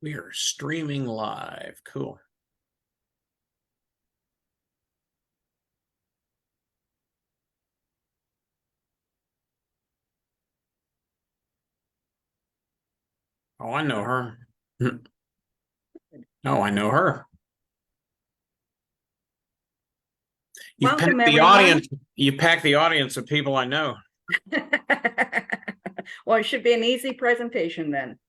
We are streaming live. Cool. Oh, I know her. Oh, I know her. You've Welcome, packed the everyone. audience. You've packed the audience of people I know. Well, it should be an easy presentation then.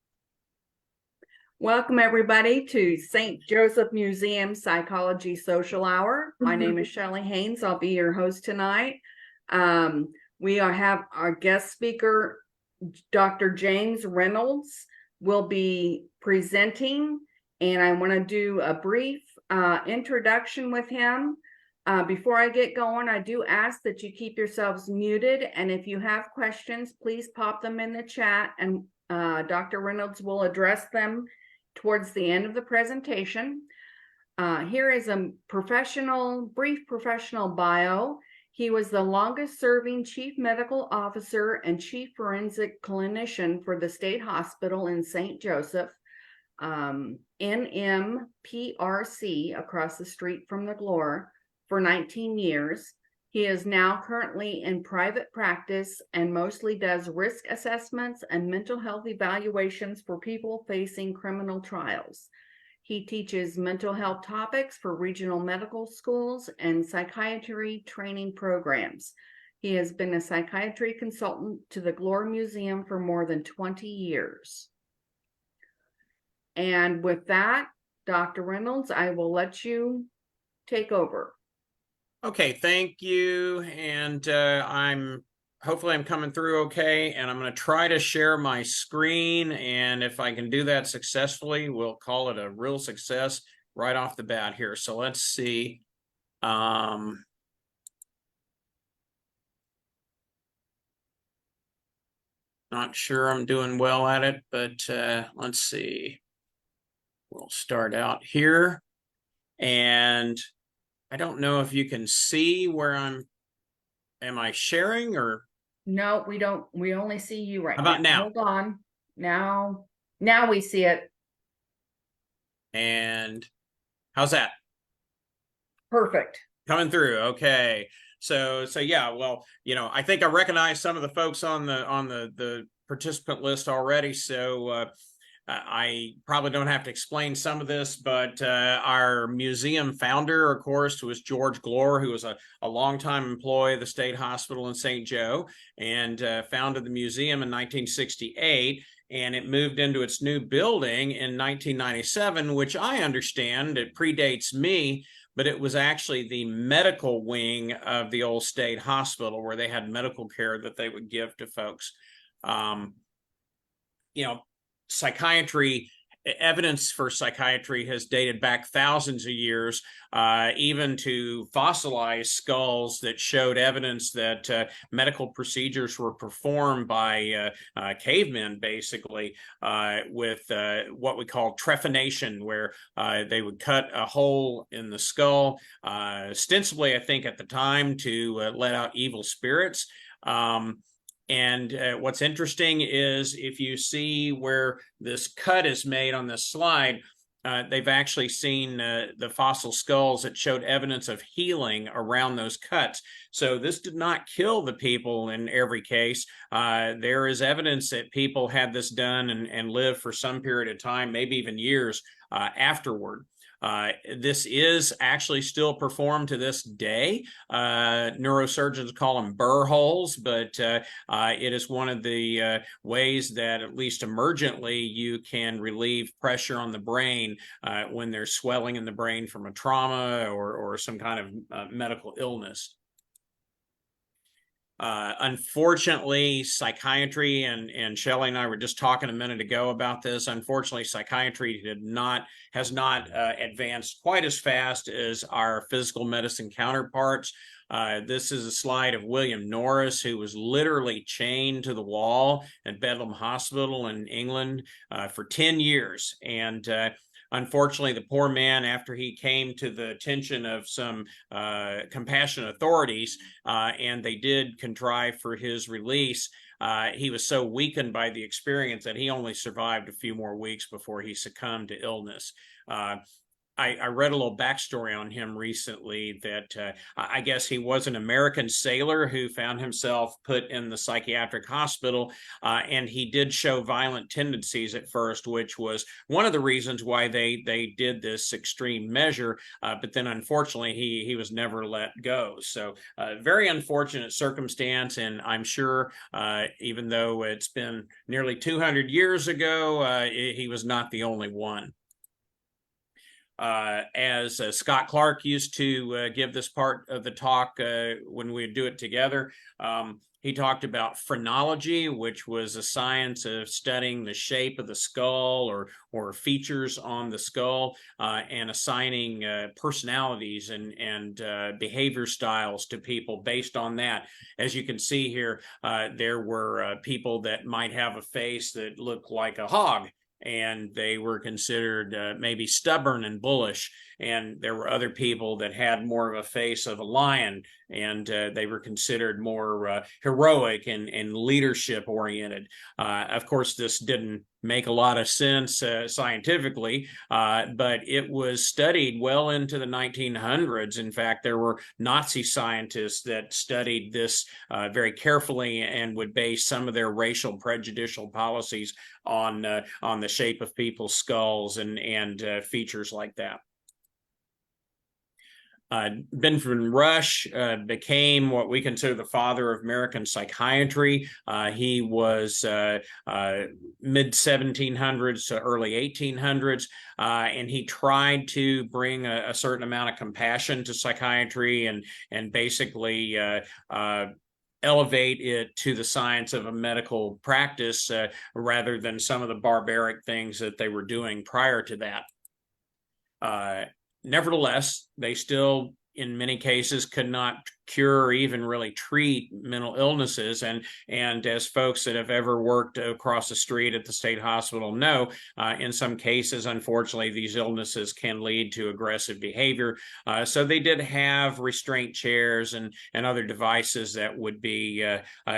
Welcome, everybody, to St. Joseph Museum Psychology Social Hour. My name is Shelley Haynes. I'll be your host tonight. We have our guest speaker, Dr. James Reynolds, will be presenting, and I want to do a brief introduction with him. Before I get going, I do ask that you keep yourselves muted, and if you have questions, please pop them in the chat, and Dr. Reynolds will address them towards the end of the presentation. Here is a brief professional bio. He was the longest serving chief medical officer and chief forensic clinician for the state hospital in St. Joseph, NMPRC, across the street from the Glore, for 19 years. He is now currently in private practice and mostly does risk assessments and mental health evaluations for people facing criminal trials. He teaches mental health topics for regional medical schools and psychiatry training programs. He has been a psychiatry consultant to the Glore Museum for more than 20 years. And with that, Dr. Reynolds, I will let you take over. Okay, thank you. And hopefully I'm coming through okay. And I'm going to try to share my screen. And if I can do that successfully, we'll call it a real success right off the bat here. So let's see. Not sure I'm doing well at it, but let's see. We'll start out here. And I don't know if you can see where am I sharing or? No, we don't. We only see you right How about now? Hold on. Now we see it. And how's that? Perfect. Coming through. Okay. So yeah, well, I think I recognize some of the folks on the participant list already. So I probably don't have to explain some of this, but our museum founder, of course, was George Glore, who was a longtime employee of the state hospital in St. Joe and founded the museum in 1968. And it moved into its new building in 1997, which I understand it predates me, but it was actually the medical wing of the old state hospital where they had medical care that they would give to folks. Psychiatry, evidence for psychiatry has dated back thousands of years, even to fossilized skulls that showed evidence that medical procedures were performed by cavemen, basically, with what we call trephination, where they would cut a hole in the skull, ostensibly, I think, at the time to let out evil spirits. And what's interesting is if you see where this cut is made on this slide, they've actually seen the fossil skulls that showed evidence of healing around those cuts. So this did not kill the people in every case. There is evidence that people had this done and lived for some period of time, maybe even years afterward. This is actually still performed to this day. Neurosurgeons call them burr holes, but it is one of the ways that, at least emergently, you can relieve pressure on the brain when there's swelling in the brain from a trauma or some kind of medical illness. Unfortunately, psychiatry, and Shelley and I were just talking a minute ago about this. Unfortunately, psychiatry has not advanced quite as fast as our physical medicine counterparts. This is a slide of William Norris, who was literally chained to the wall at Bedlam Hospital in England for 10 years. And Unfortunately, the poor man, after he came to the attention of some compassionate authorities, and they did contrive for his release, he was so weakened by the experience that he only survived a few more weeks before he succumbed to illness. I read a little backstory on him recently that I guess he was an American sailor who found himself put in the psychiatric hospital, and he did show violent tendencies at first, which was one of the reasons why they did this extreme measure. But then, unfortunately, he was never let go. So, very unfortunate circumstance, and I'm sure, even though it's been nearly 200 years ago, he was not the only one. As Scott Clark used to give this part of the talk when we would do it together, he talked about phrenology, which was a science of studying the shape of the skull or features on the skull, and assigning personalities and behavior styles to people based on that. As you can see here, there were people that might have a face that looked like a hog, and they were considered maybe stubborn and bullish. And there were other people that had more of a face of a lion, and they were considered more heroic and leadership oriented. Of course, this didn't make a lot of sense scientifically, but it was studied well into the 1900s. In fact, there were Nazi scientists that studied this very carefully and would base some of their racial prejudicial policies on the shape of people's skulls and features like that. Benjamin Rush became what we consider the father of American psychiatry. He was mid-1700s to early 1800s, and he tried to bring a certain amount of compassion to psychiatry and basically elevate it to the science of a medical practice rather than some of the barbaric things that they were doing prior to that. Nevertheless, they still, in many cases, could not cure or even really treat mental illnesses. And as folks that have ever worked across the street at the state hospital know, in some cases, unfortunately, these illnesses can lead to aggressive behavior. So they did have restraint chairs and other devices that would be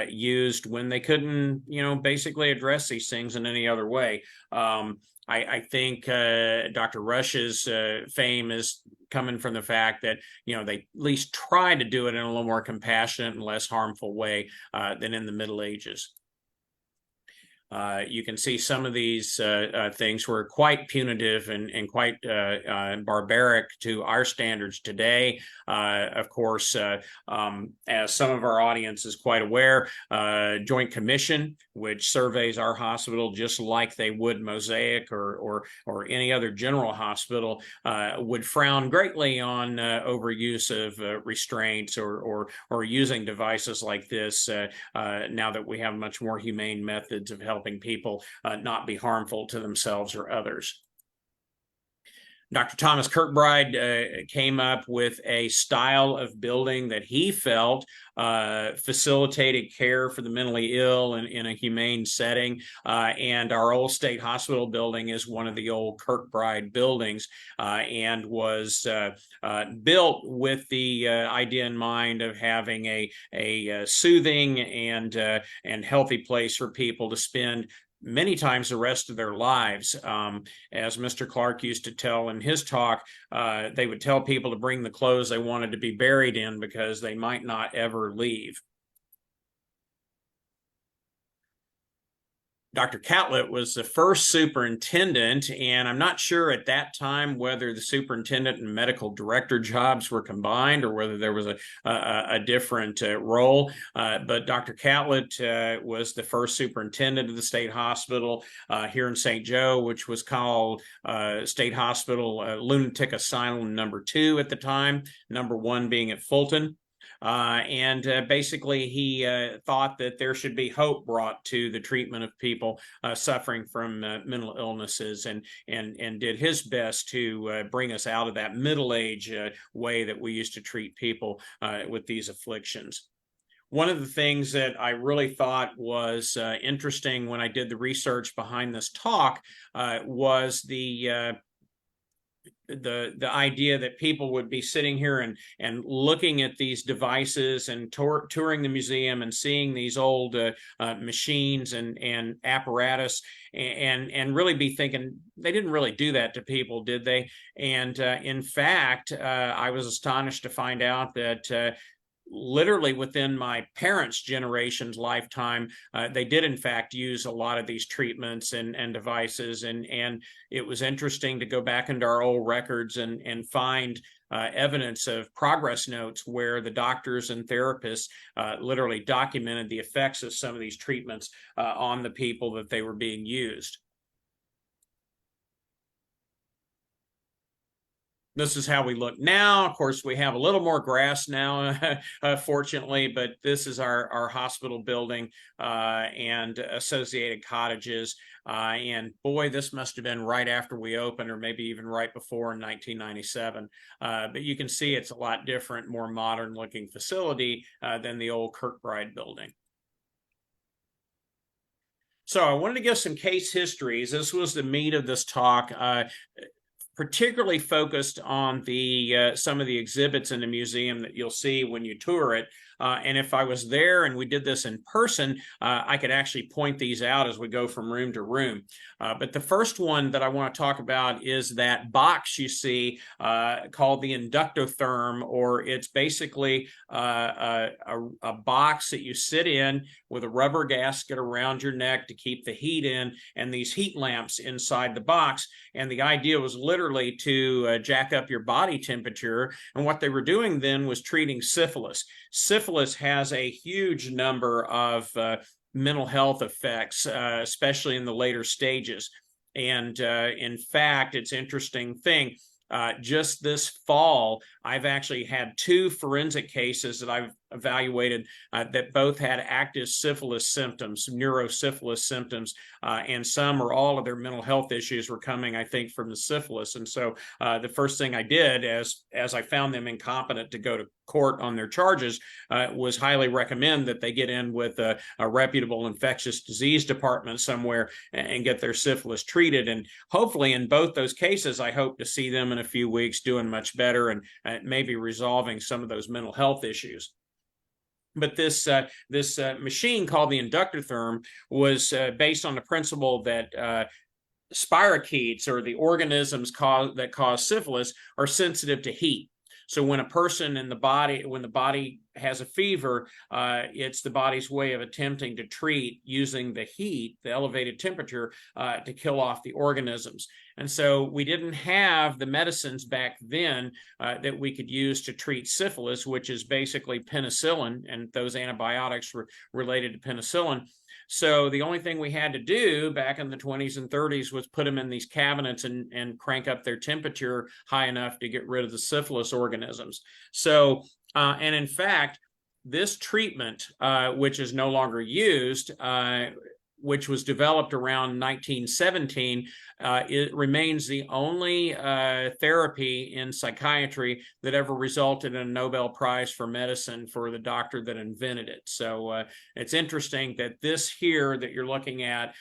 used when they couldn't, basically address these things in any other way. I think Dr. Rush's fame is coming from the fact that, they at least tried to do it in a little more compassionate and less harmful way than in the Middle Ages. You can see some of these things were quite punitive and quite barbaric to our standards today. Of course, as some of our audience is quite aware, Joint Commission, which surveys our hospital just like they would Mosaic or any other general hospital, would frown greatly on overuse of restraints or using devices like this now that we have much more humane methods of helping people not be harmful to themselves or others. Dr. Thomas Kirkbride came up with a style of building that he felt facilitated care for the mentally ill in a humane setting. And our old state hospital building is one of the old Kirkbride buildings, and was built with the idea in mind of having a soothing and healthy place for people to spend many times the rest of their lives. As Mr. Clark used to tell in his talk, they would tell people to bring the clothes they wanted to be buried in because they might not ever leave. Dr. Catlett was the first superintendent, and I'm not sure at that time whether the superintendent and medical director jobs were combined or whether there was a different role. But Dr. Catlett was the first superintendent of the state hospital here in St. Joe, which was called State Hospital Lunatic Asylum number 2 at the time, number 1 being at Fulton. Basically, he thought that there should be hope brought to the treatment of people suffering from mental illnesses, and did his best to bring us out of that middle age way that we used to treat people with these afflictions. One of the things that I really thought was interesting when I did the research behind this talk was the the idea that people would be sitting here and looking at these devices and touring the museum and seeing these old machines and apparatus and really be thinking they didn't really do that to people, did they? And in fact, I was astonished to find out that literally within my parents' generation's lifetime, they did in fact use a lot of these treatments and devices. And it was interesting to go back into our old records and find evidence of progress notes where the doctors and therapists literally documented the effects of some of these treatments on the people that they were being used. This is how we look now. Of course, we have a little more grass now, fortunately, but this is our hospital building and associated cottages. And boy, this must have been right after we opened, or maybe even right before in 1997. But you can see it's a lot different, more modern looking facility than the old Kirkbride building. So I wanted to give some case histories. This was the meat of this talk. Particularly focused on the some of the exhibits in the museum that you'll see when you tour it. And if I was there and we did this in person, I could actually point these out as we go from room to room. But the first one that I want to talk about is that box you see called the inductotherm, or it's basically a box that you sit in with a rubber gasket around your neck to keep the heat in, and these heat lamps inside the box. And the idea was literally to jack up your body temperature. And what they were doing then was treating syphilis. Syphilis has a huge number of mental health effects, especially in the later stages. And in fact, it's an interesting thing. Just this fall, I've actually had 2 forensic cases that I've evaluated that both had active syphilis symptoms, neurosyphilis symptoms, and some or all of their mental health issues were coming, I think, from the syphilis. And so the first thing I did, as I found them incompetent to go to court on their charges, was highly recommend that they get in with a reputable infectious disease department somewhere and get their syphilis treated. And hopefully in both those cases, I hope to see them in a few weeks doing much better and maybe resolving some of those mental health issues. But this machine called the inductotherm was based on the principle that spirochetes, or the organisms that cause syphilis, are sensitive to heat. So when a person in the body, when the body has a fever, it's the body's way of attempting to treat using the heat, the elevated temperature, to kill off the organisms. And so we didn't have the medicines back then that we could use to treat syphilis, which is basically penicillin, and those antibiotics were related to penicillin. So the only thing we had to do back in the 20s and 30s was put them in these cabinets and crank up their temperature high enough to get rid of the syphilis organisms. So, and in fact, this treatment, which is no longer used, which was developed around 1917, it remains the only therapy in psychiatry that ever resulted in a Nobel Prize for medicine for the doctor that invented it. So it's interesting that this here that you're looking at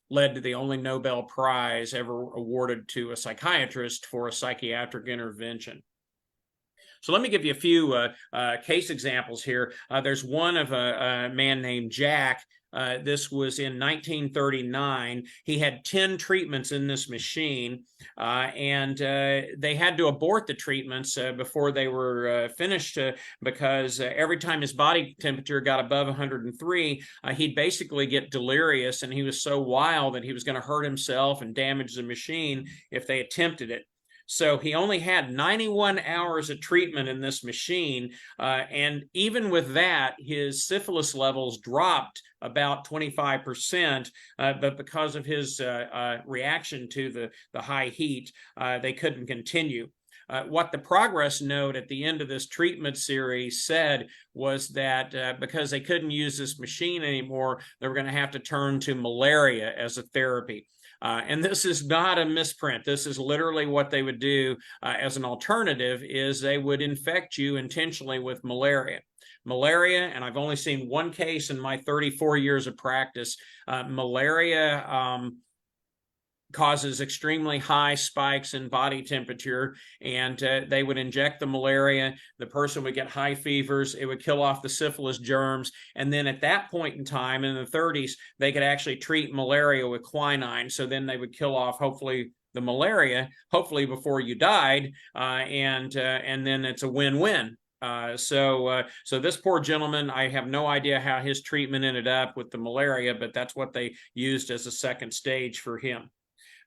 led to the only Nobel Prize ever awarded to a psychiatrist for a psychiatric intervention. So let me give you a few case examples here. There's one of a man named Jack. This was in 1939. He had 10 treatments in this machine, and they had to abort the treatments before they were finished because every time his body temperature got above 103, he'd basically get delirious, and he was so wild that he was going to hurt himself and damage the machine if they attempted it. So he only had 91 hours of treatment in this machine. And even with that, his syphilis levels dropped about 25%. But because of his reaction to the high heat, they couldn't continue. What the progress note at the end of this treatment series said was that because they couldn't use this machine anymore, they were going to have to turn to malaria as a therapy. And this is not a misprint. This is literally what they would do as an alternative, is they would infect you intentionally with malaria. Malaria, and I've only seen one case in my 34 years of practice, malaria causes extremely high spikes in body temperature, and they would inject the malaria. The person would get high fevers. It would kill off the syphilis germs, and then at that point in time, in the 30s, they could actually treat malaria with quinine. So then they would kill off, hopefully, the malaria, hopefully before you died, and then it's a win-win. So this poor gentleman, I have no idea how his treatment ended up with the malaria, but that's what they used as a second stage for him.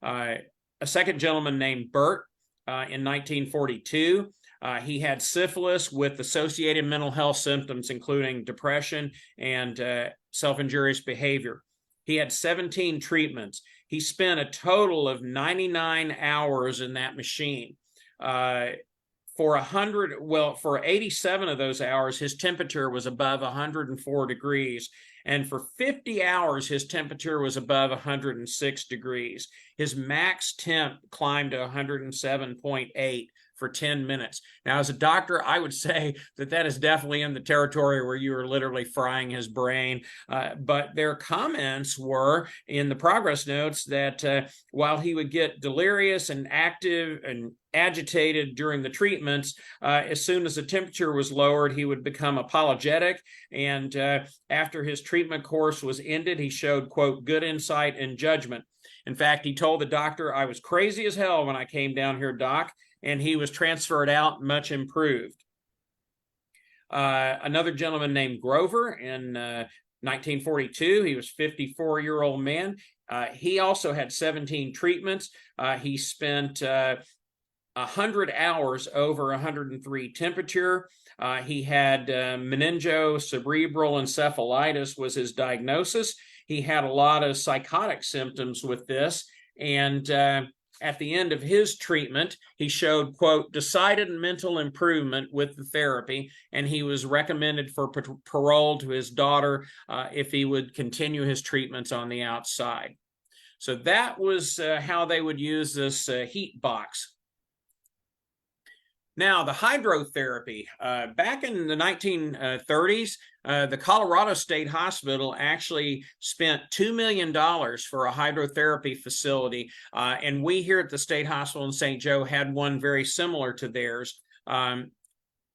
A second gentleman named Burt in 1942. He had syphilis with associated mental health symptoms, including depression and self-injurious behavior. He had 17 treatments. He spent a total of 99 hours in that machine. For 87 of those hours, his temperature was above 104 degrees. And for 50 hours, his temperature was above 106 degrees. His max temp climbed to 107.8 for 10 minutes. Now, as a doctor, I would say that is definitely in the territory where you are literally frying his brain. But their comments were in the progress notes that while he would get delirious and active and agitated during the treatments, as soon as the temperature was lowered, he would become apologetic. And after his treatment course was ended, he showed, quote, good insight and judgment. In fact, he told the doctor, I was crazy as hell when I came down here, doc, and he was transferred out, much improved. Another gentleman named Grover in 1942, he was a 54-year-old man. He also had 17 treatments. He spent 100 hours over 103 temperature. He had meningocerebral encephalitis was his diagnosis. He had a lot of psychotic symptoms with this, and at the end of his treatment, he showed, quote, decided mental improvement with the therapy, and he was recommended for parole to his daughter if he would continue his treatments on the outside. So that was how they would use this heat box. Now, the hydrotherapy. Back in the 1930s, the Colorado State Hospital actually spent $2 million for a hydrotherapy facility, and we here at the State Hospital in St. Joe had one very similar to theirs.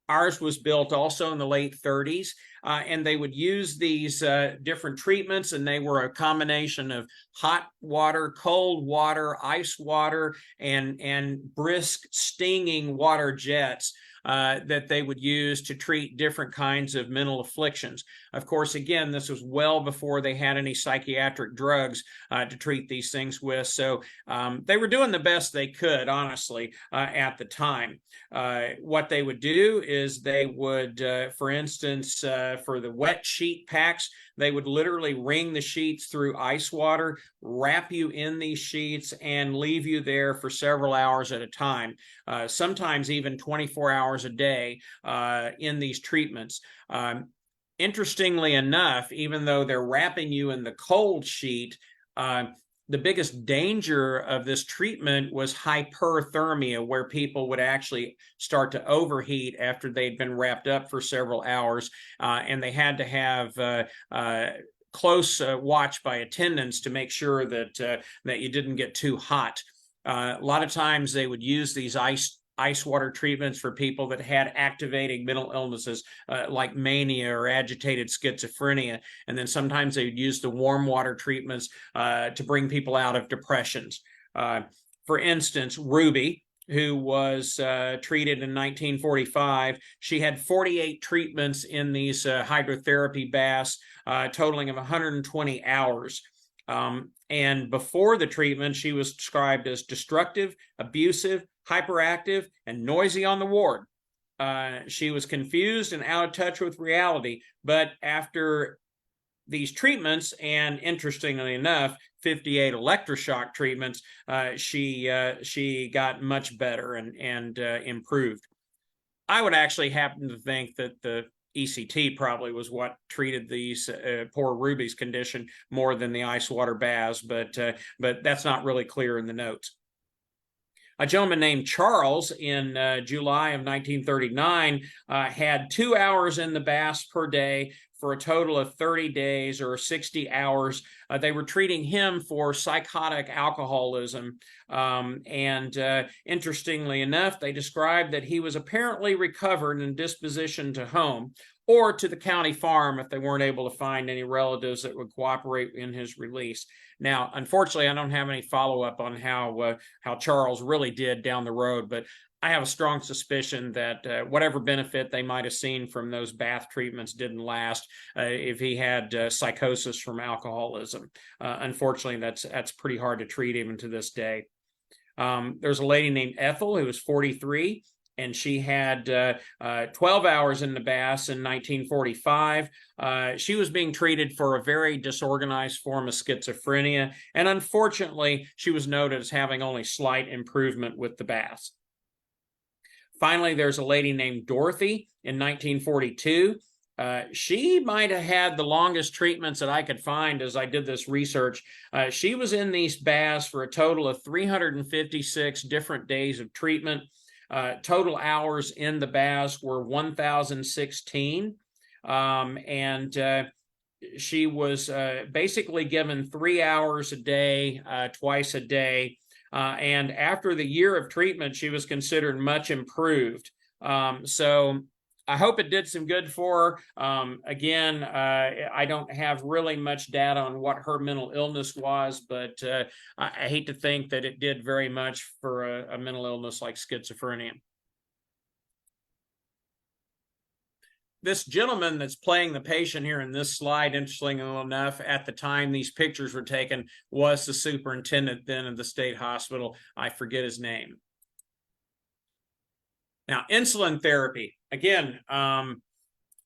Ours was built also in the late 30s, and they would use these different treatments, and they were a combination of hot water, cold water, ice water, and brisk stinging water jets that they would use to treat different kinds of mental afflictions. Of course, again, this was well before they had any psychiatric drugs to treat these things with, so they were doing the best they could, honestly, at the time. What they would do is they would, for instance, for the wet sheet packs, they would literally wring the sheets through ice water, wrap you in these sheets, and leave you there for several hours at a time, sometimes even 24 hours a day in these treatments. Interestingly enough, even though they're wrapping you in the cold sheet, the biggest danger of this treatment was hyperthermia, where people would actually start to overheat after they'd been wrapped up for several hours, and they had to have close watch by attendants to make sure that you didn't get too hot. A lot of times they would use these ice water treatments for people that had activating mental illnesses like mania or agitated schizophrenia. And then sometimes they would use the warm water treatments to bring people out of depressions. For instance, Ruby, who was treated in 1945, she had 48 treatments in these hydrotherapy baths, totaling of 120 hours. And before the treatment, she was described as destructive, abusive, hyperactive, and noisy on the ward. She was confused and out of touch with reality, but after these treatments, and interestingly enough, 58 electroshock treatments, she got much better and improved. I would actually happen to think that the ECT probably was what treated these poor Ruby's condition more than the ice water baths, but that's not really clear in the notes. A gentleman named Charles in July of 1939 had 2 hours in the baths per day for a total of 30 days or 60 hours. They were treating him for psychotic alcoholism. Interestingly enough, they described that he was apparently recovered and dispositioned to home or to the county farm if they weren't able to find any relatives that would cooperate in his release. Now, unfortunately, I don't have any follow-up on how Charles really did down the road, but I have a strong suspicion that whatever benefit they might have seen from those bath treatments didn't last if he had psychosis from alcoholism. Unfortunately, that's pretty hard to treat even to this day. There's a lady named Ethel who was 43, and she had 12 hours in the baths in 1945. She was being treated for a very disorganized form of schizophrenia, and unfortunately, she was noted as having only slight improvement with the baths. Finally, there's a lady named Dorothy in 1942. She might have had the longest treatments that I could find as I did this research. She was in these baths for a total of 356 different days of treatment. Total hours in the baths were 1,016. She was basically given 3 hours a day, twice a day. And after the year of treatment, she was considered much improved. So I hope it did some good for her. Again, I don't have really much data on what her mental illness was, but I hate to think that it did very much for a mental illness like schizophrenia. This gentleman that's playing the patient here in this slide, interestingly enough, at the time these pictures were taken, was the superintendent then of the state hospital. I forget his name. Now, insulin therapy. Again,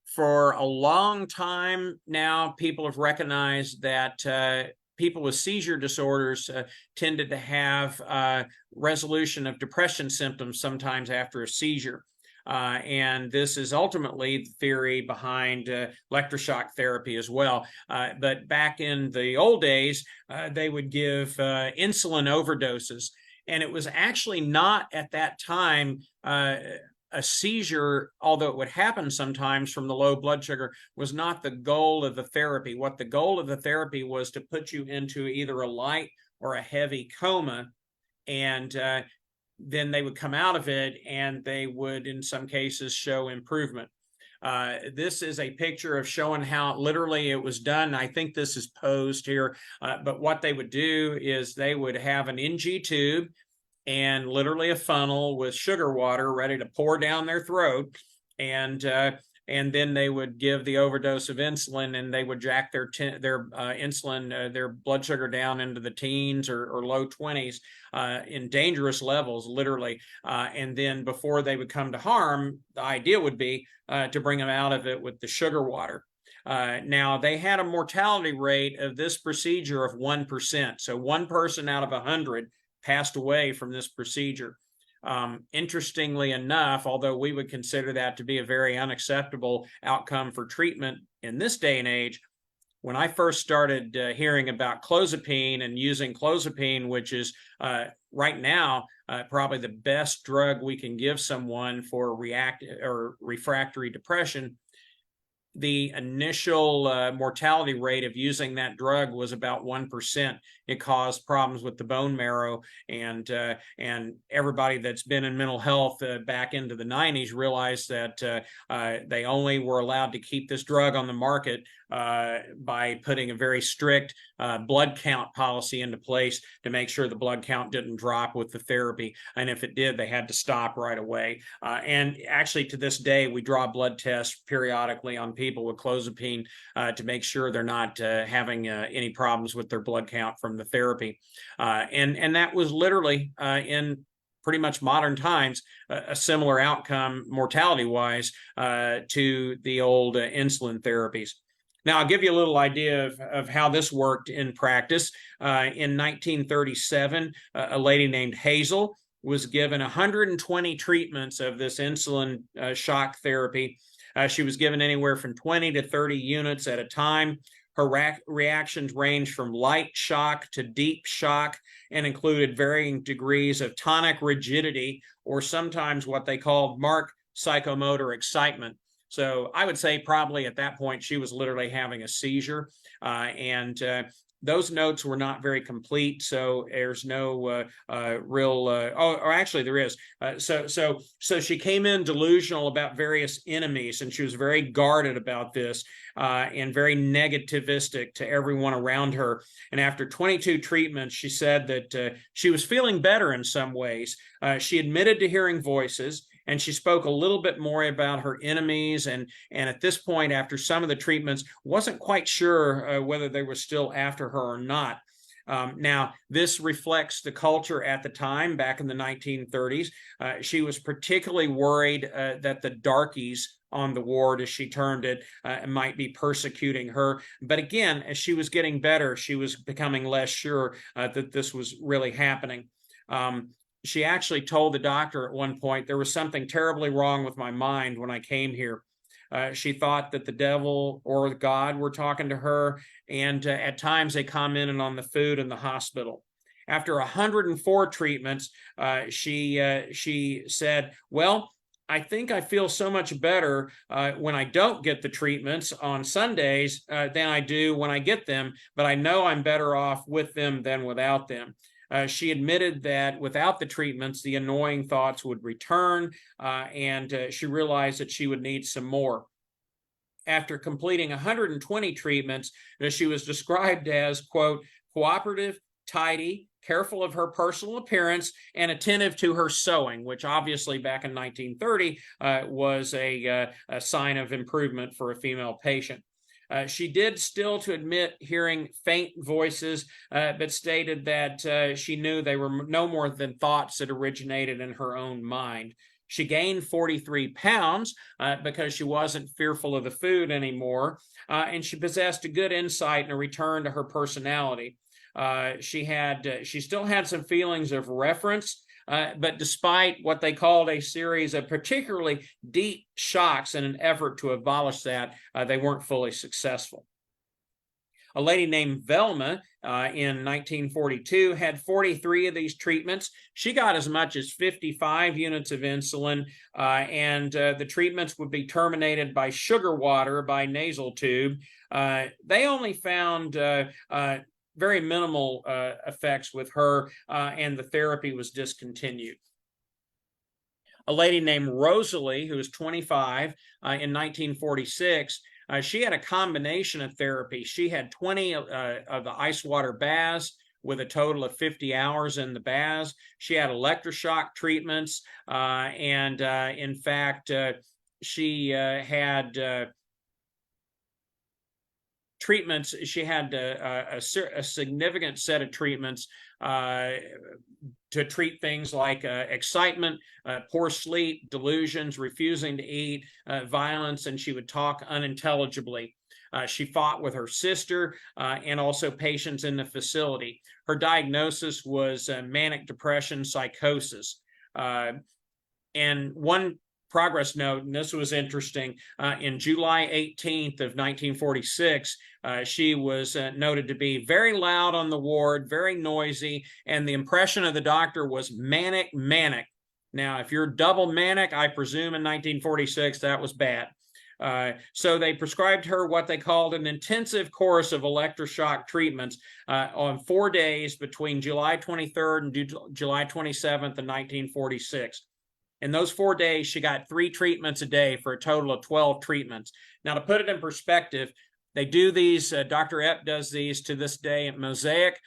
for a long time now, people have recognized that people with seizure disorders tended to have resolution of depression symptoms sometimes after a seizure. And this is ultimately the theory behind electroshock therapy as well. But back in the old days, they would give insulin overdoses. And it was actually not at that time a seizure, although it would happen sometimes from the low blood sugar, was not the goal of the therapy. What the goal of the therapy was to put you into either a light or a heavy coma, and then they would come out of it and they would, in some cases, show improvement. This is a picture of showing how literally it was done. I think this is posed here, but what they would do is they would have an NG tube and literally a funnel with sugar water ready to pour down their throat, and then they would give the overdose of insulin, and they would jack their insulin, their blood sugar down into the teens or low 20s in dangerous levels, literally. And then before they would come to harm, the idea would be to bring them out of it with the sugar water. Now, they had a mortality rate of this procedure of 1%. So one person out of 100 passed away from this procedure. Interestingly enough, although we would consider that to be a very unacceptable outcome for treatment in this day and age, when I first started hearing about clozapine and using clozapine, which is right now probably the best drug we can give someone for refractory depression, the initial mortality rate of using that drug was about 1%. It caused problems with the bone marrow, and everybody that's been in mental health back into the 90s realized that they only were allowed to keep this drug on the market by putting a very strict blood count policy into place to make sure the blood count didn't drop with the therapy. And if it did, they had to stop right away. And actually, to this day, we draw blood tests periodically on people with clozapine to make sure they're not having any problems with their blood count from the therapy. And that was literally in pretty much modern times a similar outcome mortality-wise to the old insulin therapies. Now, I'll give you a little idea of how this worked in practice. In 1937, a lady named Hazel was given 120 treatments of this insulin shock therapy. She was given anywhere from 20 to 30 units at a time. Her reactions ranged from light shock to deep shock and included varying degrees of tonic rigidity, or sometimes what they called marked psychomotor excitement. So I would say probably at that point she was literally having a seizure, and those notes were not very complete, so there's no real. Or actually, there is. So she came in delusional about various enemies, and she was very guarded about this, and very negativistic to everyone around her. And after 22 treatments, she said that she was feeling better in some ways. She admitted to hearing voices, and she spoke a little bit more about her enemies, and at this point, after some of the treatments, wasn't quite sure whether they were still after her or not. Now, this reflects the culture at the time, back in the 1930s. She was particularly worried that the darkies on the ward, as she termed it, might be persecuting her. But again, as she was getting better, she was becoming less sure that this was really happening. She actually told the doctor at one point, there was something terribly wrong with my mind when I came here. She thought that the devil or God were talking to her, and at times they commented on the food in the hospital. After 104 treatments, she said, well, I think I feel so much better when I don't get the treatments on Sundays than I do when I get them, but I know I'm better off with them than without them. She admitted that without the treatments, the annoying thoughts would return, and she realized that she would need some more. After completing 120 treatments, she was described as, quote, cooperative, tidy, careful of her personal appearance, and attentive to her sewing, which obviously back in 1930 was a sign of improvement for a female patient. She did still to admit hearing faint voices, but stated that she knew they were no more than thoughts that originated in her own mind. She gained 43 pounds because she wasn't fearful of the food anymore, and she possessed a good insight and a return to her personality. She still had some feelings of reference, but despite what they called a series of particularly deep shocks in an effort to abolish that, they weren't fully successful. A lady named Velma in 1942 had 43 of these treatments. She got as much as 55 units of insulin, and the treatments would be terminated by sugar water by nasal tube. They only found very minimal effects with her, and the therapy was discontinued. A lady named Rosalie, who was 25 in 1946, she had a combination of therapy. She had 20 of the ice water baths with a total of 50 hours in the baths. She had electroshock treatments, and in fact, she had treatments. She had a significant set of treatments to treat things like excitement, poor sleep, delusions, refusing to eat, violence, and she would talk unintelligibly. She fought with her sister and also patients in the facility. Her diagnosis was manic depression psychosis. And one progress note, and this was interesting, in July 18th of 1946, she was noted to be very loud on the ward, very noisy, and the impression of the doctor was manic. Now, if you're double manic, I presume in 1946 that was bad. So they prescribed her what they called an intensive course of electroshock treatments on 4 days between July 23rd and July 27th of 1946. In those 4 days, she got 3 treatments a day for a total of 12 treatments. Now, to put it in perspective, they do these, Dr. Epp does these to this day at Mosaic.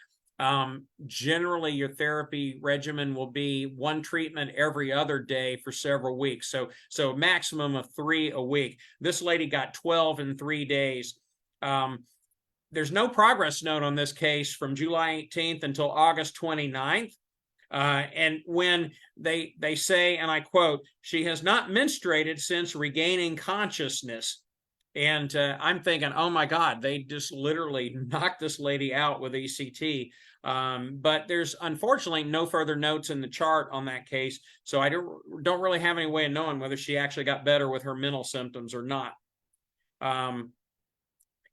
Generally, your therapy regimen will be 1 treatment every other day for several weeks. So a maximum of 3 a week. This lady got 12 in 3 days. There's no progress note on this case from July 18th until August 29th. And when they say, and I quote, she has not menstruated since regaining consciousness. And I'm thinking, oh my God, they just literally knocked this lady out with ECT. But there's unfortunately no further notes in the chart on that case. So I don't really have any way of knowing whether she actually got better with her mental symptoms or not.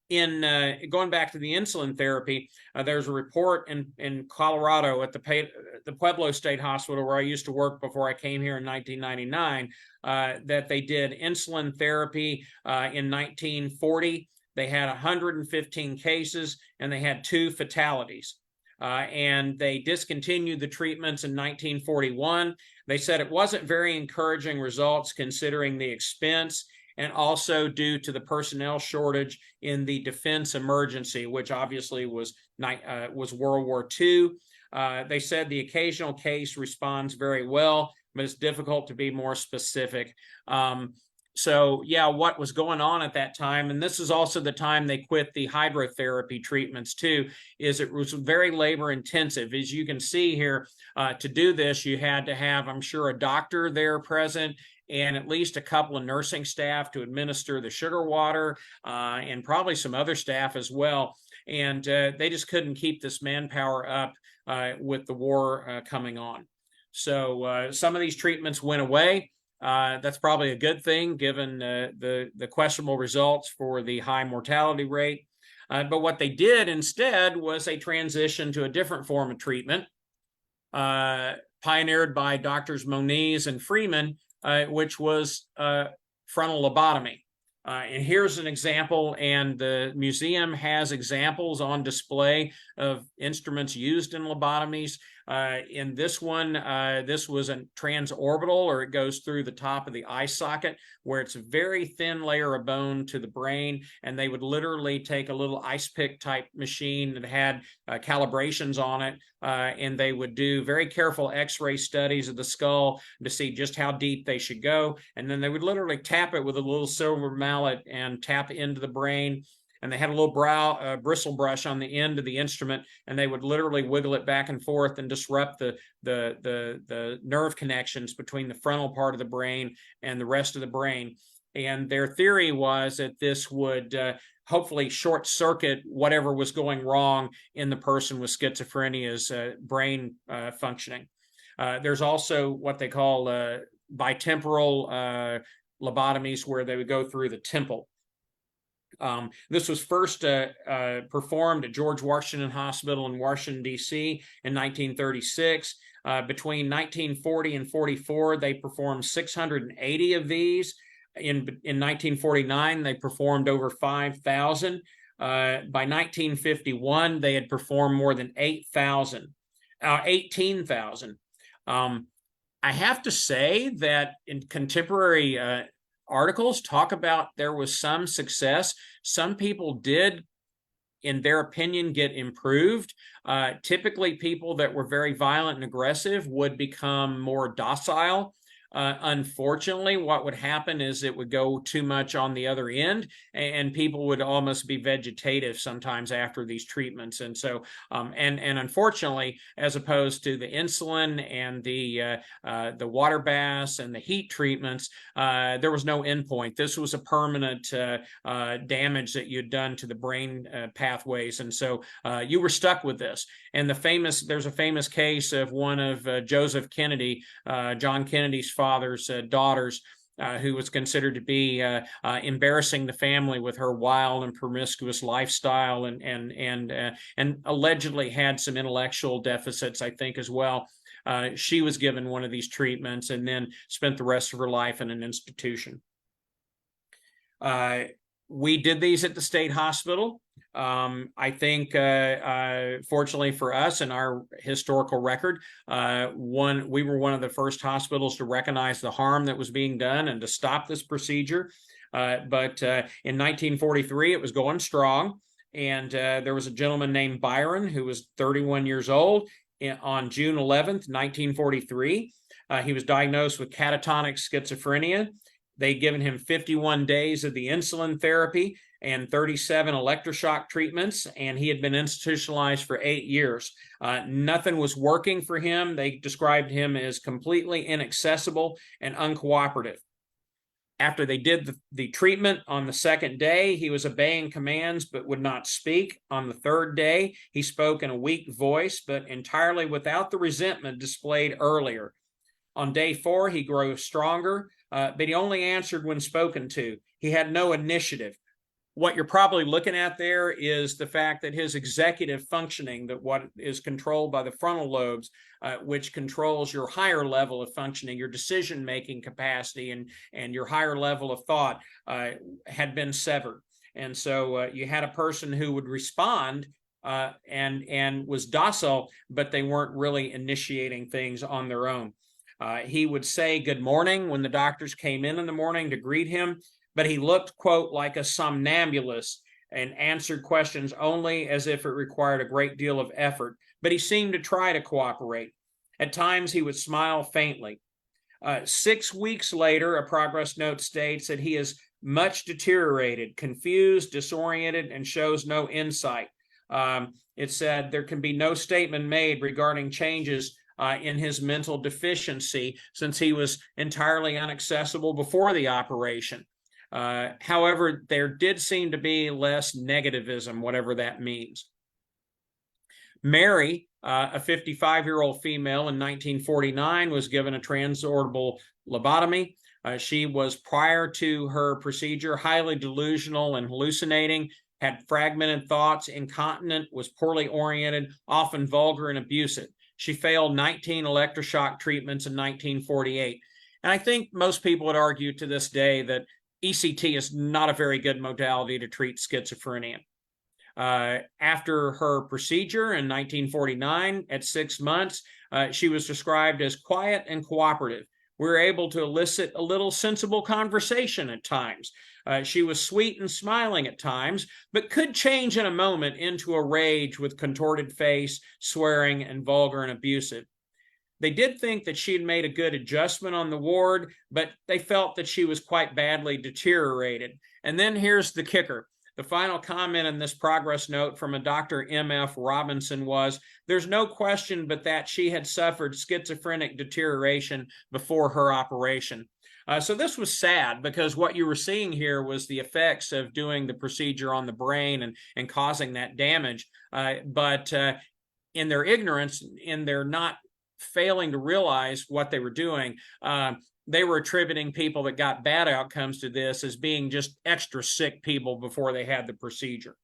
in going back to the insulin therapy, there's a report in Colorado at the Pueblo State Hospital where I used to work before I came here in 1999, that they did insulin therapy in 1940. They had 115 cases and they had 2 fatalities. And they discontinued the treatments in 1941. They said it wasn't very encouraging results considering the expense, and also due to the personnel shortage in the defense emergency, which obviously was World War II. They said the occasional case responds very well, but it's difficult to be more specific. So yeah, what was going on at that time, and this is also the time they quit the hydrotherapy treatments too, is it was very labor intensive. As you can see here, to do this, you had to have, I'm sure, a doctor there present and at least a couple of nursing staff to administer the sugar water, and probably some other staff as well. And they just couldn't keep this manpower up with the war coming on. So some of these treatments went away. That's probably a good thing given the questionable results for the high mortality rate. But what they did instead was a transition to a different form of treatment, pioneered by Doctors Moniz and Freeman, which was frontal lobotomy. And here's an example, and the museum has examples on display of instruments used in lobotomies. In this one, this was a transorbital, or it goes through the top of the eye socket, where it's a very thin layer of bone to the brain, and they would literally take a little ice pick type machine that had calibrations on it, and they would do very careful x-ray studies of the skull to see just how deep they should go, and then they would literally tap it with a little silver mallet and tap into the brain. And they had a little bristle brush on the end of the instrument, and they would literally wiggle it back and forth and disrupt the nerve connections between the frontal part of the brain and the rest of the brain. And their theory was that this would hopefully short circuit whatever was going wrong in the person with schizophrenia's brain functioning. There's also what they call bitemporal lobotomies, where they would go through the temple. This was first performed at George Washington Hospital in Washington, D.C. in 1936. Between 1940 and 44, they performed 680 of these. In 1949, they performed over 5,000. By 1951, they had performed more than 18,000. I have to say that in contemporary articles talk about there was some success. Some people did, in their opinion, get improved. Typically, people that were very violent and aggressive would become more docile. Unfortunately, what would happen is it would go too much on the other end, and people would almost be vegetative sometimes after these treatments. And so, and unfortunately, as opposed to the insulin and the water baths and the heat treatments, there was no endpoint. This was a permanent damage that you'd done to the brain pathways, and so you were stuck with this. And there's a famous case of one of Joseph Kennedy, John Kennedy's father's daughters, who was considered to be embarrassing the family with her wild and promiscuous lifestyle, and allegedly had some intellectual deficits, I think, as well. She was given one of these treatments and then spent the rest of her life in an institution. We did these at the state hospital. I think, fortunately for us in our historical record, we were one of the first hospitals to recognize the harm that was being done and to stop this procedure. But in 1943, it was going strong. And there was a gentleman named Byron who was 31 years old. On June 11th, 1943, he was diagnosed with catatonic schizophrenia. They'd given him 51 days of the insulin therapy and 37 electroshock treatments, and he had been institutionalized for 8 years. Nothing was working for him. They described him as completely inaccessible and uncooperative. After they did the treatment on the second day, he was obeying commands but would not speak. On the third day, he spoke in a weak voice, but entirely without the resentment displayed earlier. On day 4, he grew stronger, but he only answered when spoken to. He had no initiative. what you're probably looking at there is the fact that his executive functioning, that what is controlled by the frontal lobes, which controls your higher level of functioning, your decision-making capacity, and your higher level of thought, had been severed. And so you had a person who would respond and was docile, but they weren't really initiating things on their own. He would say good morning when the doctors came in the morning to greet him, but he looked, quote, like a somnambulist and answered questions only as if it required a great deal of effort. But he seemed to try to cooperate. At times, he would smile faintly. 6 weeks later, a progress note states that he is much deteriorated, confused, disoriented, and shows no insight. It said there can be no statement made regarding changes in his mental deficiency since he was entirely inaccessible before the operation. However, there did seem to be less negativism, whatever that means. Mary, a 55-year-old female in 1949, was given a transorbital lobotomy. She was, prior to her procedure, highly delusional and hallucinating, had fragmented thoughts, incontinent, was poorly oriented, often vulgar and abusive. She failed 19 electroshock treatments in 1948. And I think most people would argue to this day that ECT is not a very good modality to treat schizophrenia. After her procedure in 1949, at 6 months, she was described as quiet and cooperative. We were able to elicit a little sensible conversation at times. She was sweet and smiling at times, but could change in a moment into a rage with contorted face, swearing, and vulgar and abusive. They did think that she had made a good adjustment on the ward, but they felt that she was quite badly deteriorated. And then here's the kicker. The final comment in this progress note from a Dr. M.F. Robinson was, there's no question but that she had suffered schizophrenic deterioration before her operation. So this was sad because what you were seeing here was the effects of doing the procedure on the brain and causing that damage. But in their ignorance, in their not failing to realize what they were doing, they were attributing people that got bad outcomes to this as being just extra sick people before they had the procedure.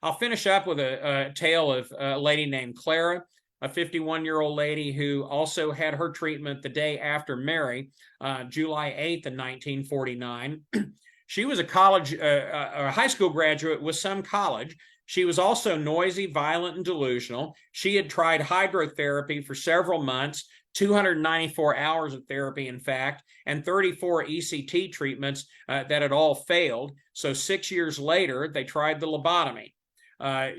I'll finish up with a tale of a lady named Clara, a 51-year-old lady who also had her treatment the day after Mary, July 8th of 1949. She was a high school graduate with some college. She was also noisy, violent, and delusional. She had tried hydrotherapy for several months, 294 hours of therapy, in fact, and 34 ECT treatments that had all failed. So 6 years later, they tried the lobotomy.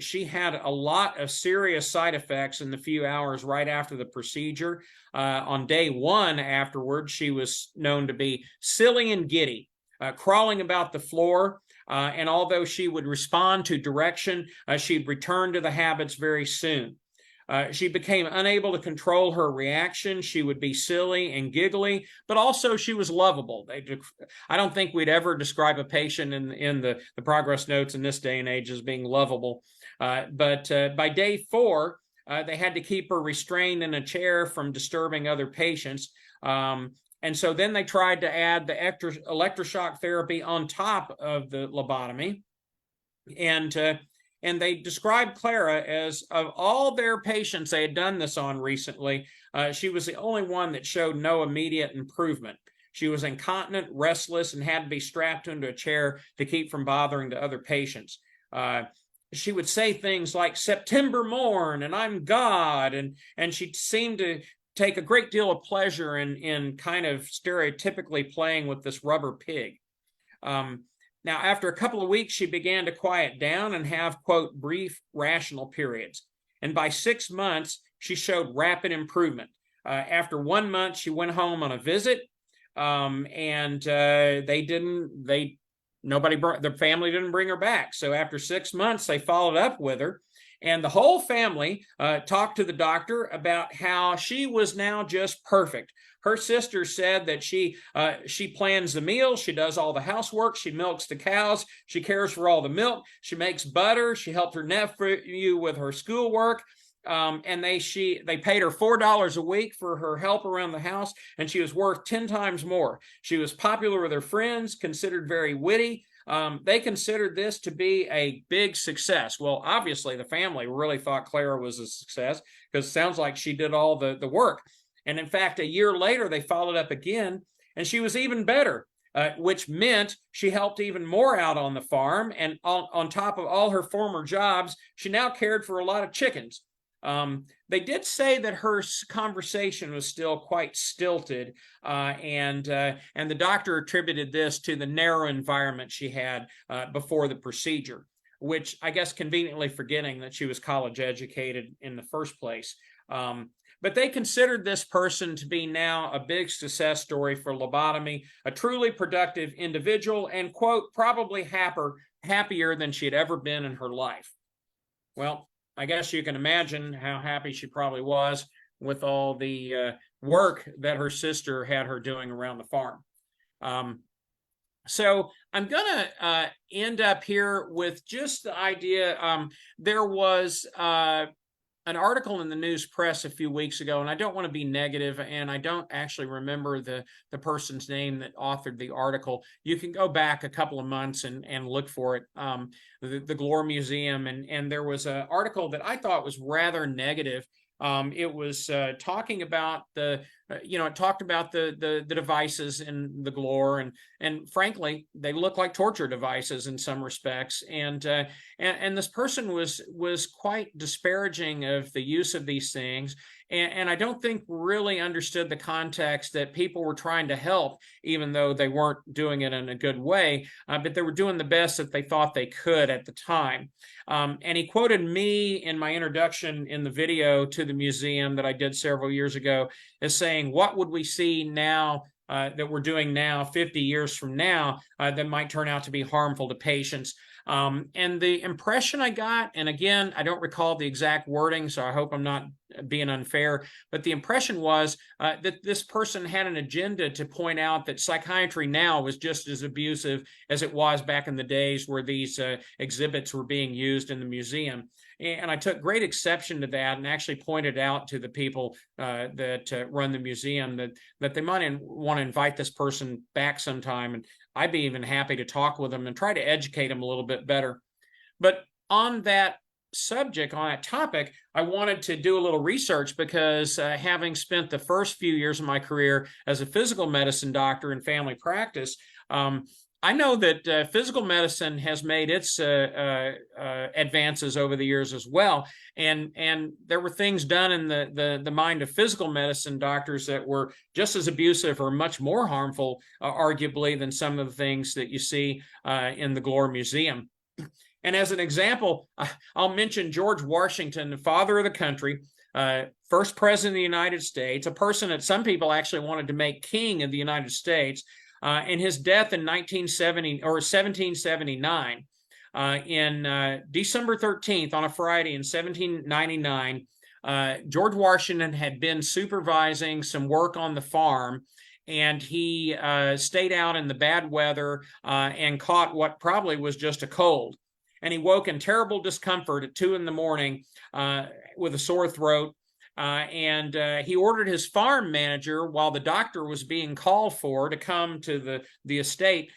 She had a lot of serious side effects in the few hours right after the procedure. On day one afterwards, she was known to be silly and giddy, crawling about the floor. And although she would respond to direction, she'd return to the habits very soon. She became unable to control her reaction. She would be silly and giggly, but also she was lovable. I don't think we'd ever describe a patient in the progress notes in this day and age as being lovable. But by day 4, they had to keep her restrained in a chair from disturbing other patients. And so then they tried to add the electroshock therapy on top of the lobotomy. And they described Clara as, of all their patients they had done this on recently, she was the only one that showed no immediate improvement. She was incontinent, restless, and had to be strapped into a chair to keep from bothering the other patients. She would say things like September morn and I'm God, and she seemed to take a great deal of pleasure in kind of stereotypically playing with this rubber pig. Now, after a couple of weeks, she began to quiet down and have, quote, brief rational periods. And by 6 months, she showed rapid improvement. After 1 month, she went home on a visit, and the family didn't bring her back. So after 6 months, they followed up with her. And the whole family talked to the doctor about how she was now just perfect. Her sister said that she plans the meals, she does all the housework, she milks the cows, she cares for all the milk, she makes butter, she helped her nephew with her schoolwork, and they paid her $4 a week for her help around the house, and she was worth 10 times more. She was popular with her friends, considered very witty, They considered this to be a big success. Well, obviously, the family really thought Clara was a success because it sounds like she did all the work. And in fact, a year later, they followed up again, and she was even better, which meant she helped even more out on the farm. And on top of all her former jobs, she now cared for a lot of chickens. They did say that her conversation was still quite stilted, and the doctor attributed this to the narrow environment she had before the procedure, which I guess conveniently forgetting that she was college educated in the first place. But they considered this person to be now a big success story for lobotomy, a truly productive individual, and, quote, probably happier than she had ever been in her life. Well, I guess you can imagine how happy she probably was with all the work that her sister had her doing around the farm. So I'm going to end up here with just the idea. There was an article in the news press a few weeks ago, and I don't want to be negative, and I don't actually remember the person's name that authored the article. You can go back a couple of months and look for it, the Glore Museum, and there was an article that I thought was rather negative. It was talking about it talked about the devices in the Glore, and frankly, they look like torture devices in some respects. And this person was quite disparaging of the use of these things. And I don't think really understood the context that people were trying to help, even though they weren't doing it in a good way, but they were doing the best that they thought they could at the time. And he quoted me in my introduction in the video to the museum that I did several years ago as saying, what would we see now that we're doing now 50 years from now that might turn out to be harmful to patients? And the impression I got, and again, I don't recall the exact wording, so I hope I'm not being unfair, but the impression was that this person had an agenda to point out that psychiatry now was just as abusive as it was back in the days where these exhibits were being used in the museum. And I took great exception to that and actually pointed out to the people that run the museum that they might want to invite this person back sometime, and I'd be even happy to talk with them and try to educate them a little bit better. But on that subject, on that topic, I wanted to do a little research because having spent the first few years of my career as a physical medicine doctor in family practice, I know that physical medicine has made its advances over the years as well, and there were things done in the mind of physical medicine doctors that were just as abusive or much more harmful, arguably, than some of the things that you see in the Glore Museum. And as an example, I'll mention George Washington, the father of the country, first president of the United States, a person that some people actually wanted to make king of the United States. And his death in 1779, in December 13th, on a Friday in 1799, George Washington had been supervising some work on the farm, and he stayed out in the bad weather and caught what probably was just a cold. And he woke in terrible discomfort at 2 a.m. With a sore throat. And he ordered his farm manager, while the doctor was being called for to come to the estate,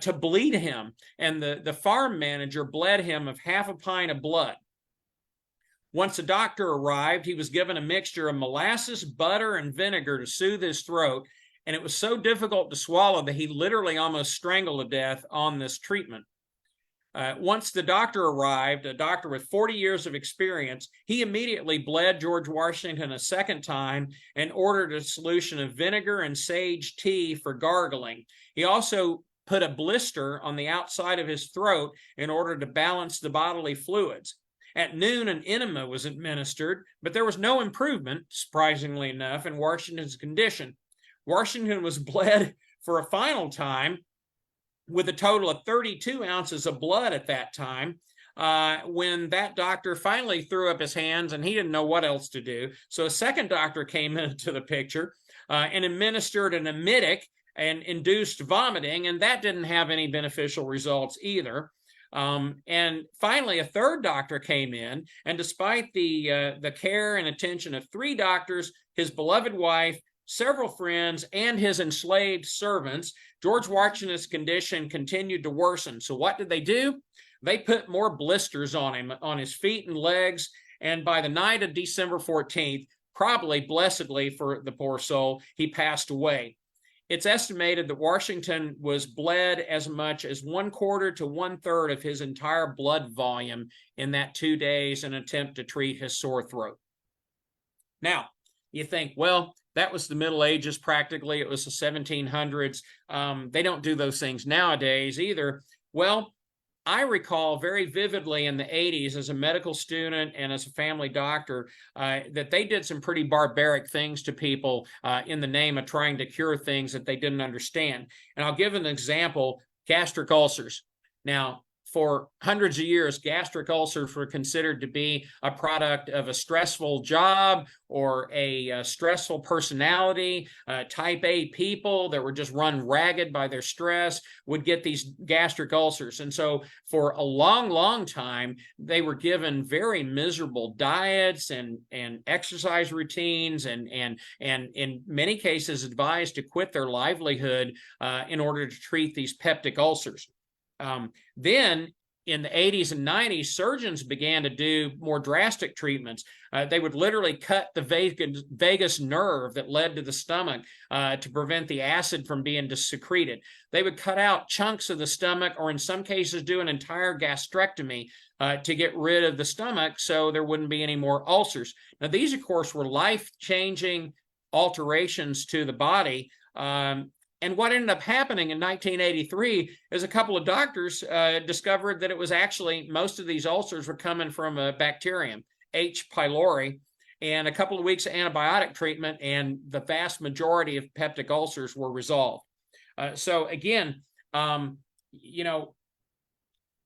to bleed him. And the farm manager bled him of half a pint of blood. Once the doctor arrived, he was given a mixture of molasses, butter, and vinegar to soothe his throat. And it was so difficult to swallow that he literally almost strangled to death on this treatment. Once the doctor arrived, a doctor with 40 years of experience, he immediately bled George Washington a second time and ordered a solution of vinegar and sage tea for gargling. He also put a blister on the outside of his throat in order to balance the bodily fluids. At noon, an enema was administered, but there was no improvement, surprisingly enough, in Washington's condition. Washington was bled for a final time with a total of 32 ounces of blood at that time, when that doctor finally threw up his hands and he didn't know what else to do. So a second doctor came into the picture and administered an emetic and induced vomiting, and that didn't have any beneficial results either. And finally, a third doctor came in, and despite the care and attention of 3 doctors, his beloved wife, several friends, and his enslaved servants, George Washington's condition continued to worsen. So what did they do? They put more blisters on him, on his feet and legs, and by the night of December 14th, probably blessedly for the poor soul, he passed away. It's estimated that Washington was bled as much as 1/4 to 1/3 of his entire blood volume in that 2 days in an attempt to treat his sore throat. Now, you think, well, that was the Middle Ages practically. It was the 1700s. They don't do those things nowadays either. Well, I recall very vividly in the 80s as a medical student and as a family doctor that they did some pretty barbaric things to people in the name of trying to cure things that they didn't understand. And I'll give an example, gastric ulcers. Now, for hundreds of years, gastric ulcers were considered to be a product of a stressful job or a stressful personality. Type A people that were just run ragged by their stress would get these gastric ulcers. And so for a long, long time, they were given very miserable diets and exercise routines and in many cases advised to quit their livelihood in order to treat these peptic ulcers. Then in the 80s and 90s, surgeons began to do more drastic treatments. They would literally cut the vagus nerve that led to the stomach to prevent the acid from being secreted. They would cut out chunks of the stomach, or in some cases do an entire gastrectomy to get rid of the stomach so there wouldn't be any more ulcers. Now, these, of course, were life-changing alterations to the body. And what ended up happening in 1983 is a couple of doctors discovered that it was actually, most of these ulcers were coming from a bacterium, H. pylori, and a couple of weeks of antibiotic treatment, and the vast majority of peptic ulcers were resolved. So again, you know,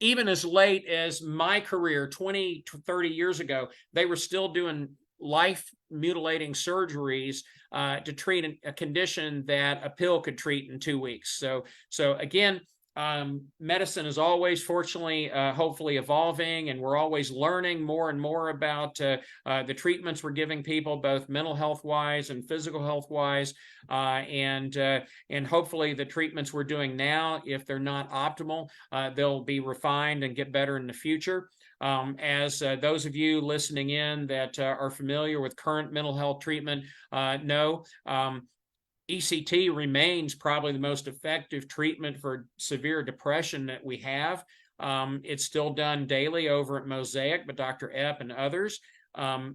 even as late as my career, 20 to 30 years ago, they were still doing life-mutilating surgeries to treat a condition that a pill could treat in 2 weeks. So again, medicine is always, fortunately, hopefully evolving, and we're always learning more and more about the treatments we're giving people, both mental health-wise and physical health-wise, and hopefully the treatments we're doing now, if they're not optimal, they'll be refined and get better in the future. As those of you listening in that are familiar with current mental health treatment know, ECT remains probably the most effective treatment for severe depression that we have. It's still done daily over at Mosaic by Dr. Epp and others.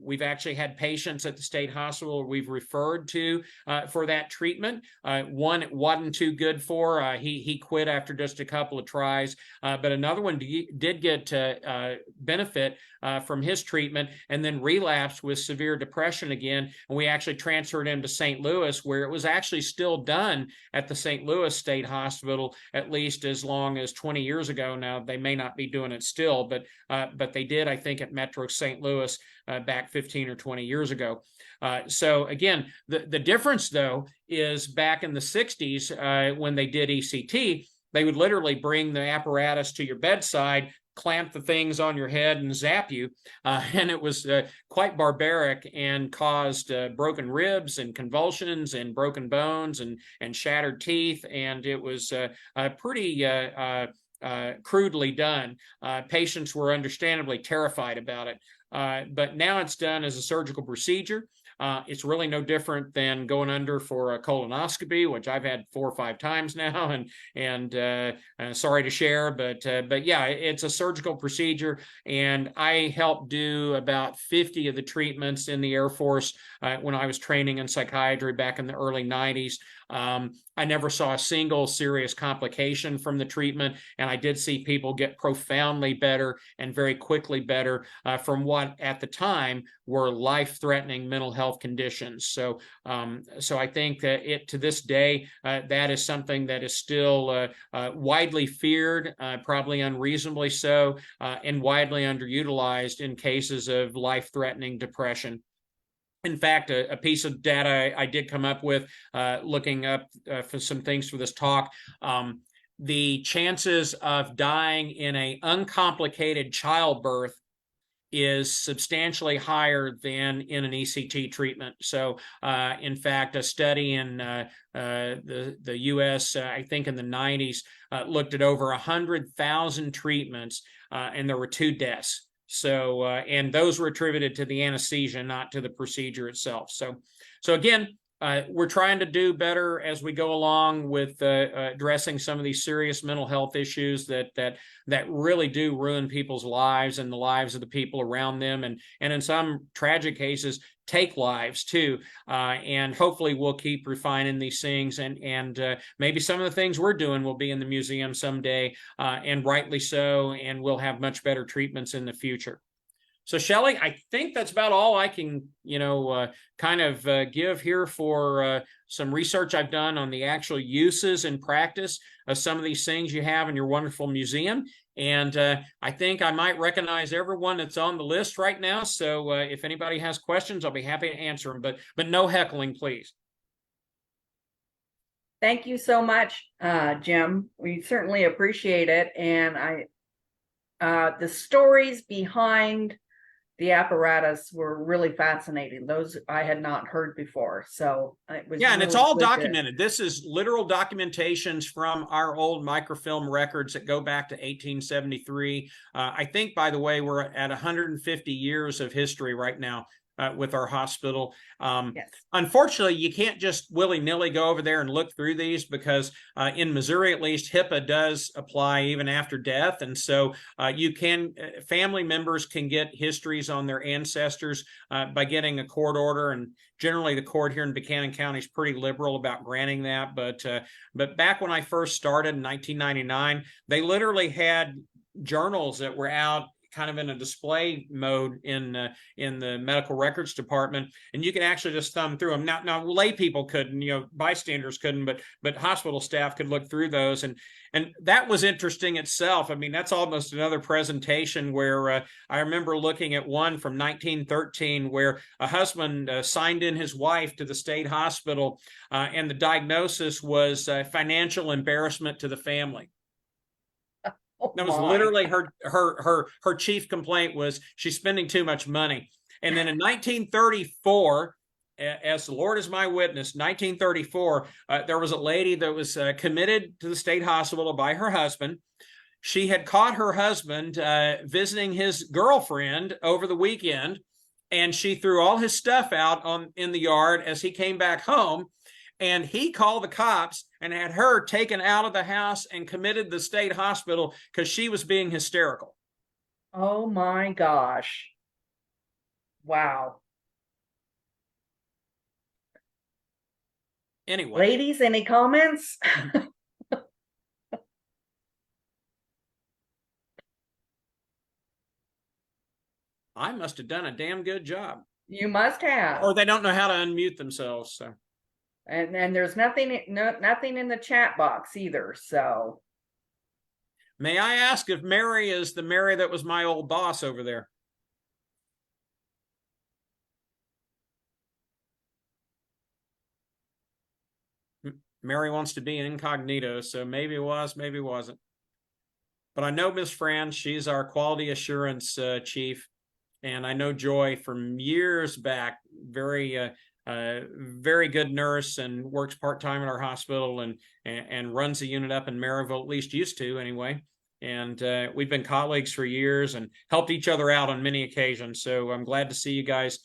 We've actually had patients at the state hospital we've referred to for that treatment. One it wasn't too good for. He quit after just a couple of tries, but another one did get benefit from his treatment and then relapsed with severe depression again. And we actually transferred him to St. Louis, where it was actually still done at the St. Louis State Hospital, at least as long as 20 years ago. Now, they may not be doing it still, but they did, I think, at Metro St. Louis back 15 or 20 years ago. So again, the difference, though, is back in the 60s when they did ECT, they would literally bring the apparatus to your bedside, clamp the things on your head, and zap you. And it was quite barbaric and caused broken ribs and convulsions and broken bones and shattered teeth. And it was pretty crudely done. Patients were understandably terrified about it. But now it's done as a surgical procedure. It's really no different than going under for a colonoscopy, which I've had 4 or 5 times now, and sorry to share, but yeah, it's a surgical procedure, and I helped do about 50 of the treatments in the Air Force when I was training in psychiatry back in the early 90s. I never saw a single serious complication from the treatment, and I did see people get profoundly better and very quickly better from what at the time were life-threatening mental health conditions. So I think that to this day, that is something that is still widely feared, probably unreasonably so, and widely underutilized in cases of life-threatening depression. In fact, a piece of data I did come up with looking up for some things for this talk, the chances of dying in an uncomplicated childbirth is substantially higher than in an ECT treatment. So, in fact, a study in the U.S., I think in the 90s, looked at over 100,000 treatments, and there were 2 deaths. So, and those were attributed to the anesthesia, not to the procedure itself. So again, we're trying to do better as we go along with addressing some of these serious mental health issues that really do ruin people's lives and the lives of the people around them, and in some tragic cases take lives too. And hopefully we'll keep refining these things, and maybe some of the things we're doing will be in the museum someday, and rightly so, and we'll have much better treatments in the future. So, Shelley, I think that's about all I can, kind of give here for some research I've done on the actual uses and practice of some of these things you have in your wonderful museum. And I think I might recognize everyone that's on the list right now. So if anybody has questions, I'll be happy to answer them, but no heckling, please. Thank you so much, Jim. We certainly appreciate it. And the stories behind the apparatus were really fascinating. Those I had not heard before. So it was, yeah, and really it's all documented. This is literal documentations from our old microfilm records that go back to 1873. I think, by the way, we're at 150 years of history right now. With our hospital. Yes. Unfortunately, you can't just willy-nilly go over there and look through these, because in Missouri, at least, HIPAA does apply even after death. And so family members can get histories on their ancestors by getting a court order. And generally, the court here in Buchanan County is pretty liberal about granting that. But back when I first started in 1999, they literally had journals that were out kind of in a display mode in the medical records department, and you can actually just thumb through them. Now lay people couldn't, bystanders couldn't, but hospital staff could look through those, and that was interesting itself. I mean, that's almost another presentation where I remember looking at one from 1913 where a husband signed in his wife to the state hospital, and the diagnosis was financial embarrassment to the family. That was literally her chief complaint, was she's spending too much money. And then in 1934, as the Lord is my witness, 1934, there was a lady that was committed to the state hospital by her husband. She had caught her husband visiting his girlfriend over the weekend, and she threw all his stuff out in the yard as he came back home. And he called the cops and had her taken out of the house and committed to the state hospital because she was being hysterical. Oh my gosh. Wow. Anyway. Ladies, any comments? I must have done a damn good job. You must have. Or they don't know how to unmute themselves, so. And there's nothing in the chat box either. So, may I ask if Mary is the Mary that was my old boss over there? Mary wants to be an incognito, so maybe it was, maybe it wasn't. But I know Miss Fran, she's our quality assurance chief, and I know Joy from years back. Very good nurse, and works part-time at our hospital, and runs the unit up in Maryville, at least used to anyway. And we've been colleagues for years and helped each other out on many occasions. So I'm glad to see you guys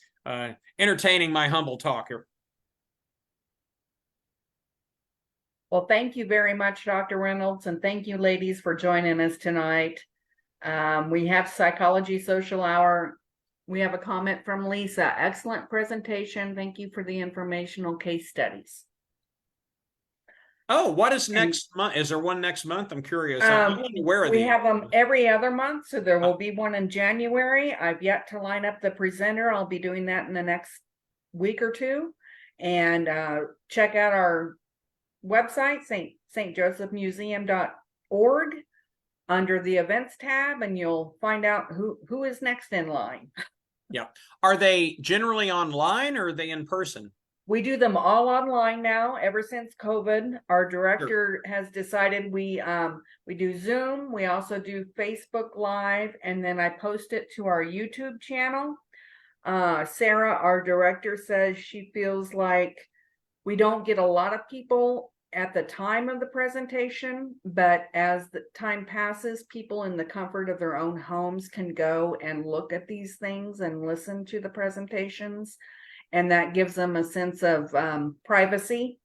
entertaining my humble talk here. Well, thank you very much, Dr. Reynolds, and thank you, ladies, for joining us tonight. We have Psychology Social Hour. We have a comment from Lisa. Excellent presentation. Thank you for the informational case studies. Oh, what is next month? Is there one next month? I'm curious. I'm aware of we have them every other month, so there will be one in January. I've yet to line up the presenter. I'll be doing that in the next week or two. And check out our website, stjosephmuseum.org, under the events tab, and you'll find out who is next in line. Yeah. Are they generally online, or are they in person? We do them all online now. Ever since COVID, our Sure. director has decided we do Zoom. We also do Facebook Live, and then I post it to our YouTube channel. Sarah, our director, says she feels like we don't get a lot of people at the time of the presentation, but as the time passes, people in the comfort of their own homes can go and look at these things and listen to the presentations. And that gives them a sense of privacy.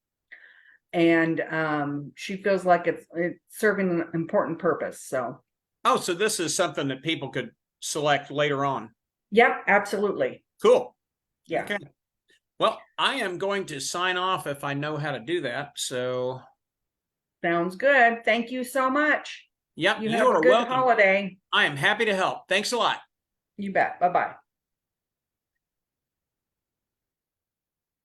And she feels like it's serving an important purpose. So, Oh, so this is something that people could select later on. yep, absolutely. Cool. Yeah. Okay. Well, I am going to sign off if I know how to do that. So, Sounds good. Thank you so much. yep, You you have a are good welcome. holiday. I am happy to help. Thanks a lot. You bet. Bye-bye.